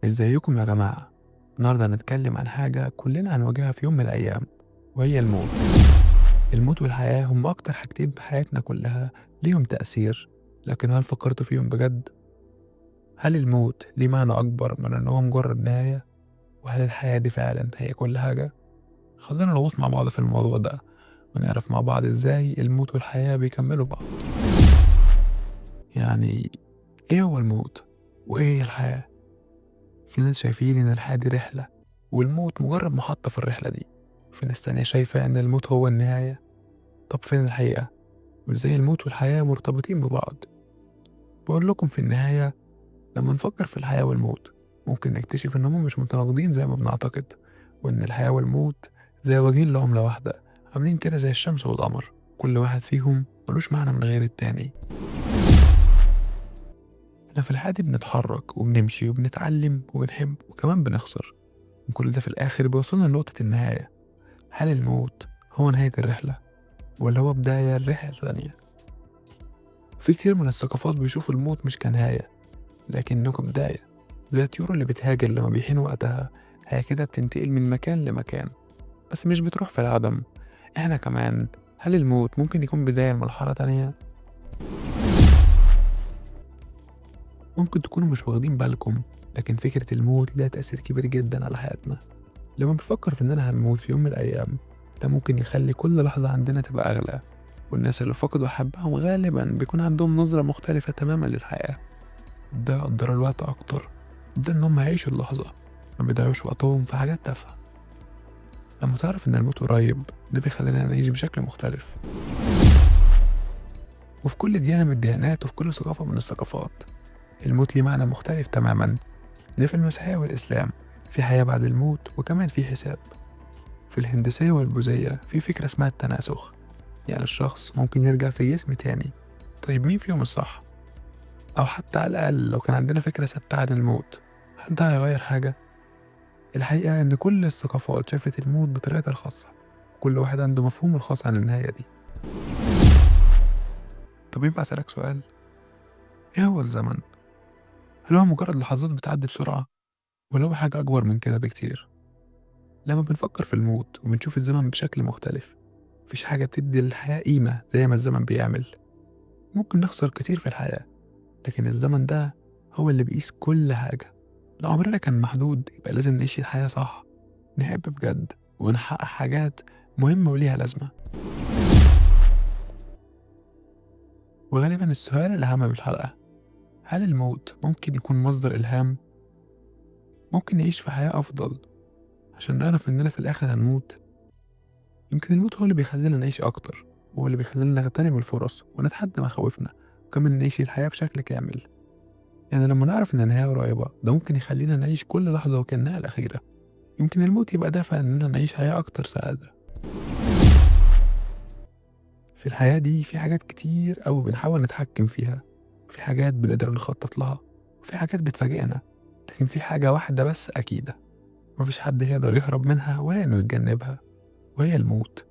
ازيكم يا جماعة؟ النهاردة هنتكلم عن حاجة كلنا هنواجهها في يوم من الأيام، وهي الموت. الموت والحياة هم أكتر حاجتين في حياتنا كلها ليهم تأثير، لكن هل فكرتوا فيهم بجد؟ هل الموت ليه معنى أكبر من إن هو مجرد نهاية؟ وهل الحياة دي فعلا هي كل حاجة؟ خلينا نغوص مع بعض في الموضوع ده ونعرف مع بعض إزاي الموت والحياة بيكملوا بعض. يعني إيه هو الموت؟ وإيه هي الحياة؟ في ناس شايفين إن الحياة دي رحلة والموت مجرد محطة في الرحلة دي، في ناس تانية شايفة إن الموت هو النهاية. طب فين الحقيقة؟ وإزاي الموت والحياة مرتبطين ببعض؟ بقول لكم في النهاية، لما نفكر في الحياة والموت ممكن نكتشف إنهم مش متناقضين زي ما بنعتقد، وإن الحياة والموت زي وجهين لعملة واحدة، عاملين كده زي الشمس والقمر، كل واحد فيهم ملوش معنى من غير التاني. احنا في الحياة دي بنتحرك وبنمشي وبنتعلم وبنحب وكمان بنخسر، وكل ده في الآخر بيوصلنا لنقطة النهاية. هل الموت هو نهاية الرحلة ولا هو بداية لرحلة ثانية؟ في كتير من الثقافات بيشوفوا الموت مش كنهاية لكنه كبداية، زي الطيور اللي بتهاجر لما بيحين وقتها، هي كده بتنتقل من مكان لمكان بس مش بتروح في العدم. احنا كمان، هل الموت ممكن يكون بداية لمرحلة تانية؟ ممكن تكونوا مش واخدين بالكم، لكن فكرة الموت لها تأثير كبير جدا على حياتنا. لما بنفكر في إننا هنموت في يوم من الأيام، ده ممكن يخلي كل لحظة عندنا تبقى أغلى، والناس اللي فقدوا أحبائهم غالبا بيكون عندهم نظرة مختلفة تماما للحياة. ده قدروا الوقت أكتر، ده إنهم يعيشوا اللحظة، ما بيضيعوش وقتهم في حاجات تافهة. لما تعرف إن الموت قريب، ده بيخلينا نعيش بشكل مختلف. وفي كل ديانة من الديانات وفي كل ثقافة من الثقافات، الموت ليه معنى مختلف تماما. زي في المسيحية والإسلام في حياة بعد الموت وكمان في حساب. في الهندسية والبوذية في فكرة اسمها التناسخ، يعني الشخص ممكن يرجع في جسم تاني. طيب مين فيهم الصح؟ أو حتى على الأقل لو كان عندنا فكرة ثابتة عن الموت، هل ده هيغير حاجة؟ الحقيقة إن كل الثقافات شافت الموت بطريقتها الخاصة، كل واحد عنده مفهومه الخاص عن النهاية دي. طب يبقى أسألك سؤال، إيه هو الزمن؟ هل هو مجرد لحظات بتعدي بسرعة؟ ولا هو حاجة أكبر من كده بكتير؟ لما بنفكر في الموت وبنشوف الزمن بشكل مختلف، مفيش حاجة بتدي للحياة قيمة زي ما الزمن بيعمل. ممكن نخسر كتير في الحياة، لكن الزمن ده هو اللي بيقيس كل حاجة. لو عمرنا كان محدود يبقى لازم نعيش الحياة صح، نحب بجد ونحقق حاجات مهمة وليها لازمة. وغالبا السؤال الأهم بالحلقة، هل الموت ممكن يكون مصدر إلهام؟ ممكن نعيش في حياة أفضل عشان نعرف إننا في الآخر هنموت؟ يمكن الموت هو اللي بيخلينا نعيش أكتر، وهو اللي بيخلينا نغتنم الفرص ونتحدى مخاوفنا، وكمان نعيش الحياة بشكل كامل. يعني لما نعرف إن النهاية قريبة، ده ممكن يخلينا نعيش كل لحظة وكأنها الأخيرة. يمكن الموت يبقى دافع إننا نعيش حياة أكتر سعادة. في الحياة دي في حاجات كتير أوي بنحاول نتحكم فيها، في حاجات بنقدر نخطط لها، وفي حاجات بتفاجئنا، لكن في حاجة واحدة بس أكيدة مفيش حد يقدر يهرب منها ولا إنه يتجنبها، وهي الموت.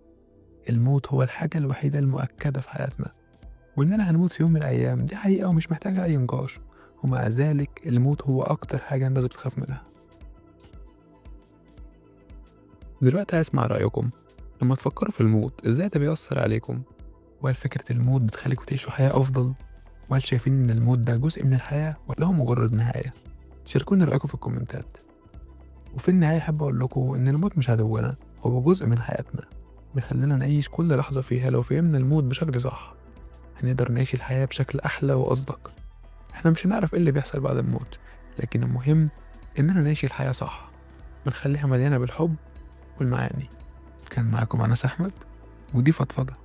الموت هو الحاجة الوحيدة المؤكدة في حياتنا، وإننا هنموت في يوم من الأيام دي حقيقة ومش محتاجة أي نقاش. ومع ذلك الموت هو أكتر حاجة الناس بتخاف منها. دلوقتي هسمع رأيكم، لما تفكروا في الموت إزاي ده بيأثر عليكم؟ وهل فكرة الموت بتخليكوا تعيشوا حياة أفضل؟ وهل شايفين إن الموت ده جزء من الحياة ولا هو مجرد نهاية؟ شاركوني رأيكم في الكومنتات. وفي النهاية أحب أقول لكم إن الموت مش عدونا، هو جزء من حياتنا بيخلينا نعيش كل لحظة فيها. لو فهمنا الموت بشكل صح هنقدر نعيش الحياة بشكل أحلى وأصدق. إحنا مش هنعرف إيه اللي بيحصل بعد الموت، لكن المهم إننا نعيش الحياة صح ونخليها مليانة بالحب والمعاني. كان معاكم أنس أحمد، ودي فضفضة.